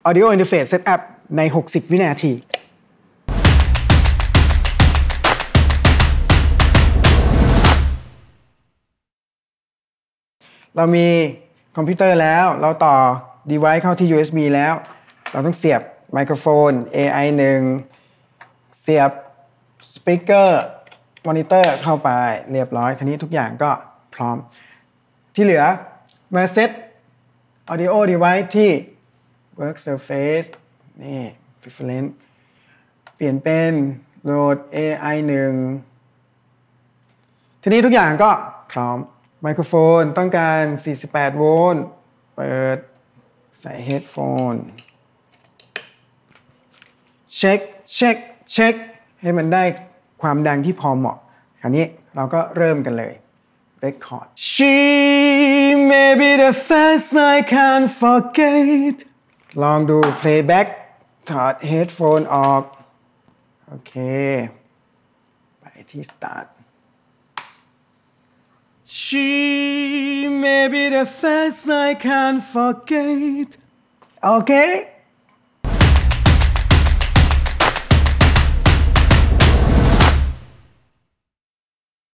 Audio Interface Setup ใน 60 วินาทีเรามีคอมพิวเตอร์แล้วเราต่อ device เข้าที่ USB แล้วเราต้องเสียบไมโครโฟน AI 1เสียบสปีกเกอร์มอนิเตอร์เข้าไปเรียบร้อยทีนี้ทุกอย่างก็พร้อมที่เหลือมาเซต Audio Device ที่ Work Surface นี่ Preference เปลี่ยนเป็น Load AI 1ทีนี้ทุกอย่างก็พร้อมไมโครโฟนต้องการ48โวลต์เปิดใส่เฮดโฟนเช็คให้มันได้ความดังที่พอเหมาะคราวนี้เราก็เริ่มกันเลย Record She may be the face I can't forget ลองดู Playback ถอดเฮดโฟนออกโอเคไปที่ Start She may be the face I can't forget โอเค